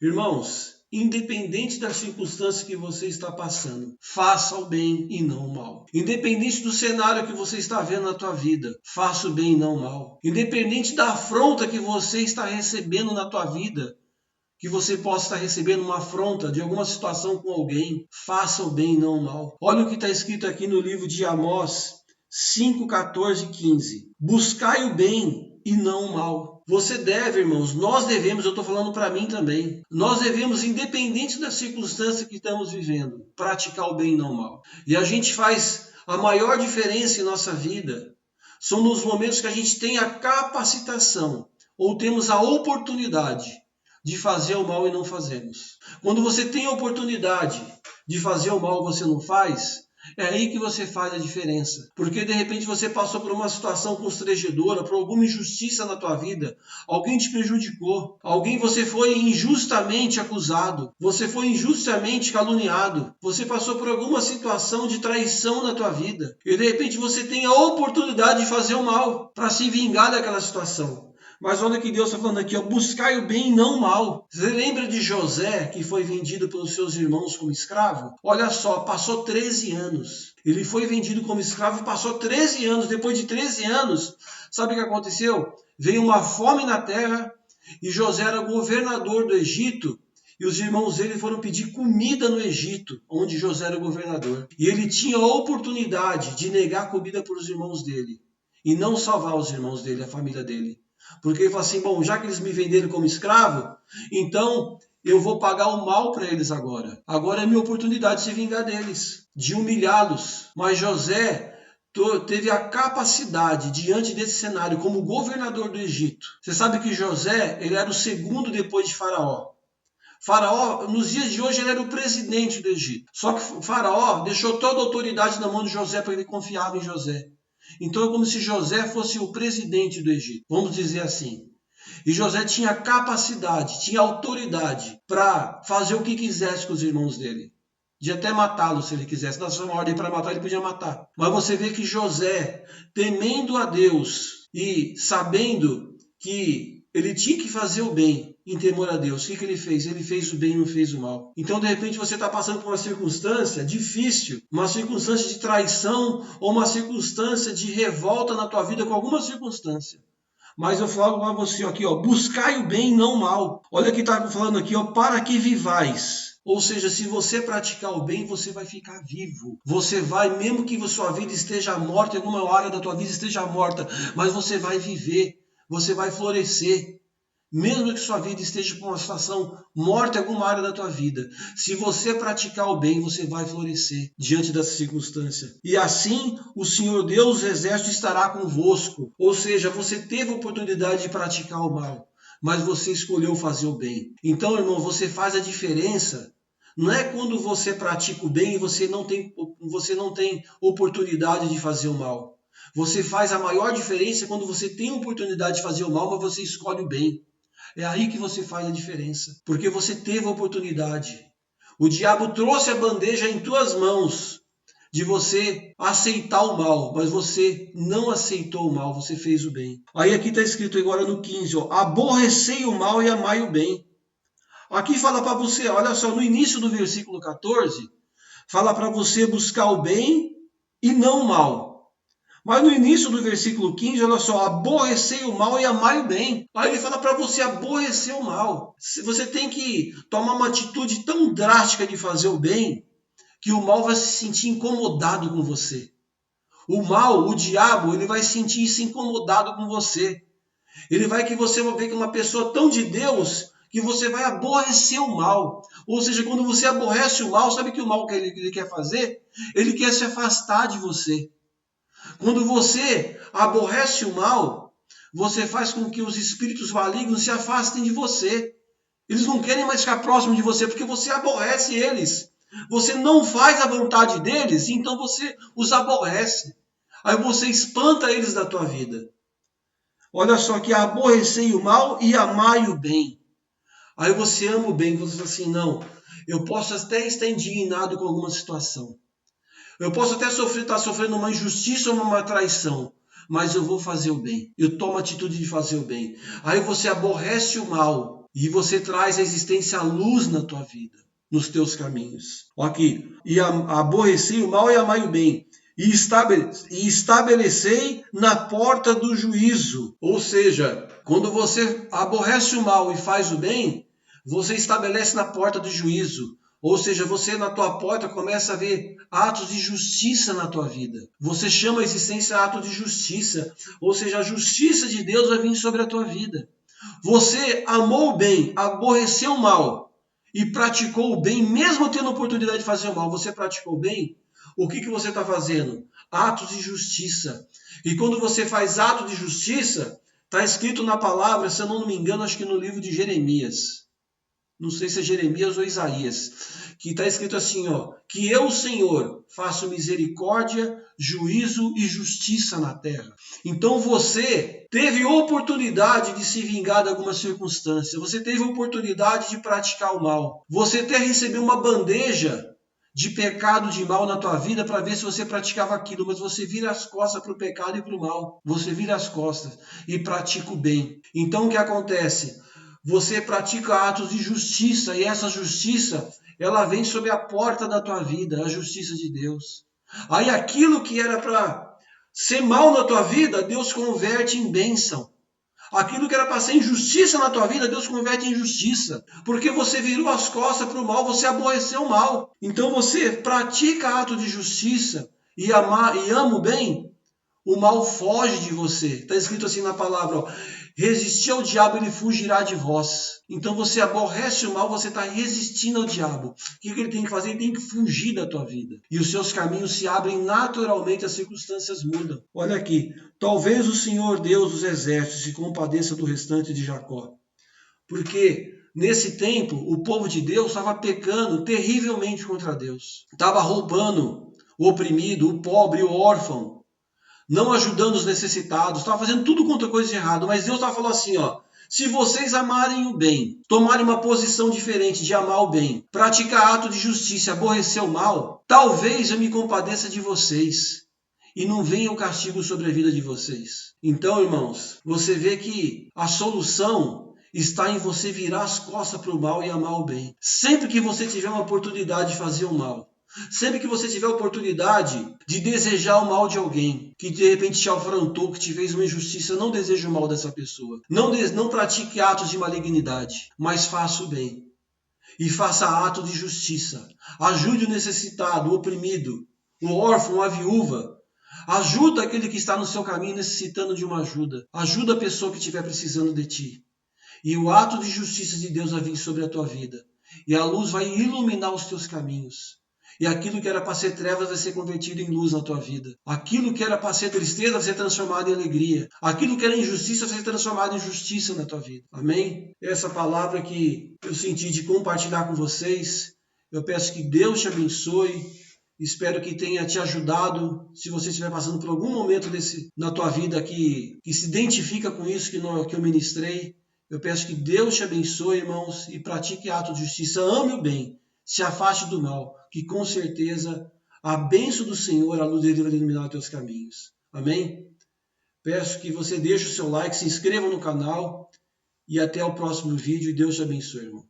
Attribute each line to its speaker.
Speaker 1: Irmãos, independente da circunstância que você está passando, faça o bem e não o mal. Independente do cenário que você está vendo na tua vida, faça o bem e não o mal. Independente da afronta que você está recebendo na tua vida, que você possa estar recebendo uma afronta de alguma situação com alguém, faça o bem e não o mal. Olha o que está escrito aqui no livro de Amós 5, 14 e 15. Buscai o bem e não o mal. Você deve, irmãos, nós devemos, eu estou falando para mim também, nós devemos, independente da circunstância que estamos vivendo, praticar o bem e não o mal. E a gente faz a maior diferença em nossa vida, são nos momentos que a gente tem a capacitação, ou temos a oportunidade de fazer o mal e não fazemos. Quando você tem a oportunidade de fazer o mal e você não faz, é aí que você faz a diferença. Porque de repente você passou por uma situação constrangedora, por alguma injustiça na tua vida, alguém te prejudicou, você foi injustamente acusado, você foi injustamente caluniado, você passou por alguma situação de traição na tua vida, e de repente você tem a oportunidade de fazer o mal para se vingar daquela situação. Mas olha que Deus está falando aqui, ó, buscai o bem e não o mal. Você lembra de José, que foi vendido pelos seus irmãos como escravo? Olha só, passou 13 anos. Ele foi vendido como escravo, passou 13 anos. Depois de 13 anos, sabe o que aconteceu? Veio uma fome na terra e José era governador do Egito. E os irmãos dele foram pedir comida no Egito, onde José era governador. E ele tinha a oportunidade de negar comida para os irmãos dele. E não salvar os irmãos dele, a família dele. Porque ele fala assim, bom, já que eles me venderam como escravo, então eu vou pagar o mal para eles agora. Agora é minha oportunidade de se vingar deles, de humilhá-los. Mas José teve a capacidade, diante desse cenário, como governador do Egito. Você sabe que José, ele era o segundo depois de Faraó. Faraó, nos dias de hoje, ele era o presidente do Egito. Só que Faraó deixou toda a autoridade na mão de José porque ele confiava em José. Então é como se José fosse o presidente do Egito, vamos dizer assim. E José tinha capacidade, tinha autoridade para fazer o que quisesse com os irmãos dele. De até matá-los se ele quisesse. Dava uma ordem para matar, ele podia matar. Mas você vê que José, temendo a Deus e sabendo que ele tinha que fazer o bem em temor a Deus, o que ele fez? Ele fez o bem e não fez o mal. Então, de repente, você está passando por uma circunstância difícil, uma circunstância de traição ou uma circunstância de revolta na tua vida com alguma circunstância. Mas eu falo para você aqui, ó, buscai o bem e não o mal. Olha que está falando aqui, ó, para que vivais. Ou seja, se você praticar o bem, você vai ficar vivo. Você vai, mesmo que a sua vida esteja morta, alguma área da tua vida esteja morta, mas você vai viver, você vai florescer. Mesmo que sua vida esteja com uma situação morta em alguma área da tua vida, se você praticar o bem, você vai florescer diante dessa circunstância. E assim o Senhor Deus, o exército, estará convosco. Ou seja, você teve a oportunidade de praticar o mal, mas você escolheu fazer o bem. Então, irmão, você faz a diferença. Não é quando você pratica o bem e você não tem oportunidade de fazer o mal. Você faz a maior diferença quando você tem a oportunidade de fazer o mal, mas você escolhe o bem. É aí que você faz a diferença, porque você teve a oportunidade. O diabo trouxe a bandeja em tuas mãos de você aceitar o mal, mas você não aceitou o mal, você fez o bem. Aí aqui está escrito agora no 15, ó, aborrecei o mal e amai o bem. Aqui fala para você, olha só, no início do versículo 14, fala para você buscar o bem e não o mal. Mas no início do versículo 15, olha só, aborrecei o mal e amai o bem. Aí ele fala para você aborrecer o mal. Você tem que tomar uma atitude tão drástica de fazer o bem, que o mal vai se sentir incomodado com você. O mal, o diabo, ele vai sentir-se incomodado com você. Ele vai que você vai ver que uma pessoa tão de Deus, que você vai aborrecer o mal. Ou seja, quando você aborrece o mal, sabe que o mal que ele quer fazer? Ele quer se afastar de você. Quando você aborrece o mal, você faz com que os espíritos malignos se afastem de você. Eles não querem mais ficar próximos de você porque você aborrece eles. Você não faz a vontade deles, então você os aborrece. Aí você espanta eles da tua vida. Olha só que aborrecei o mal e amai o bem. Aí você ama o bem, você fala assim, não, eu posso até estar indignado com alguma situação. Eu posso até estar sofrendo uma injustiça ou uma traição, mas eu vou fazer o bem. Eu tomo a atitude de fazer o bem. Aí você aborrece o mal e você traz à existência a luz na tua vida, nos teus caminhos. Aqui, e aborreci o mal e amai o bem, e estabelecei na porta do juízo. Ou seja, quando você aborrece o mal e faz o bem, você estabelece na porta do juízo. Ou seja, você na tua porta começa a ver atos de justiça na tua vida. Você chama a existência ato de justiça. Ou seja, a justiça de Deus vai vir sobre a tua vida. Você amou o bem, aborreceu o mal e praticou o bem, mesmo tendo a oportunidade de fazer o mal, você praticou o bem? O que você está fazendo? Atos de justiça. E quando você faz ato de justiça, está escrito na palavra, se eu não me engano, acho que no livro de Jeremias. Não sei se é Jeremias ou Isaías, que está escrito assim, ó, que eu, Senhor, faço misericórdia, juízo e justiça na terra. Então você teve oportunidade de se vingar de alguma circunstância, você teve oportunidade de praticar o mal, você até recebeu uma bandeja de pecado, de mal na tua vida para ver se você praticava aquilo, mas você vira as costas para o pecado e para o mal, você vira as costas e pratica o bem. Então o que acontece? Você pratica atos de justiça e essa justiça, ela vem sobre a porta da tua vida, a justiça de Deus. Aí aquilo que era para ser mal na tua vida, Deus converte em bênção. Aquilo que era para ser injustiça na tua vida, Deus converte em justiça. Porque você virou as costas para o mal, você aborreceu o mal. Então você pratica ato de justiça e ama o bem, o mal foge de você. Está escrito assim na palavra, ó, resistir ao diabo, ele fugirá de vós. Então você aborrece o mal, você está resistindo ao diabo. O que ele tem que fazer? Ele tem que fugir da tua vida. E os seus caminhos se abrem naturalmente, as circunstâncias mudam. Olha aqui, talvez o Senhor Deus dos exércitos se compadeça do restante de Jacó. Porque nesse tempo, o povo de Deus estava pecando terrivelmente contra Deus. Estava roubando o oprimido, o pobre, o órfão. Não ajudando os necessitados, estava fazendo tudo quanto coisa de errado, mas Deus estava falando assim, ó, se vocês amarem o bem, tomarem uma posição diferente de amar o bem, praticar ato de justiça, aborrecer o mal, talvez eu me compadeça de vocês e não venha o castigo sobre a vida de vocês. Então, irmãos, você vê que a solução está em você virar as costas para o mal e amar o bem. Sempre que você tiver uma oportunidade de fazer o mal, sempre que você tiver a oportunidade de desejar o mal de alguém, que de repente te afrontou, que te fez uma injustiça, não deseje o mal dessa pessoa. Não pratique atos de malignidade, mas faça o bem. E faça ato de justiça. Ajude o necessitado, o oprimido, o órfão, a viúva. Ajuda aquele que está no seu caminho necessitando de uma ajuda. Ajuda a pessoa que estiver precisando de ti. E o ato de justiça de Deus vai vir sobre a tua vida. E a luz vai iluminar os teus caminhos. E aquilo que era para ser trevas vai ser convertido em luz na tua vida. Aquilo que era para ser tristeza vai ser transformado em alegria. Aquilo que era injustiça vai ser transformado em justiça na tua vida. Amém? Essa palavra que eu senti de compartilhar com vocês, eu peço que Deus te abençoe. Espero que tenha te ajudado. Se você estiver passando por algum momento na tua vida que se identifica com isso que eu ministrei, eu peço que Deus te abençoe, irmãos, e pratique ato de justiça. Ame o bem. Se afaste do mal, que com certeza a bênção do Senhor, a luz dele vai iluminar os teus caminhos. Amém? Peço que você deixe o seu like, se inscreva no canal e até o próximo vídeo. E Deus te abençoe, irmão.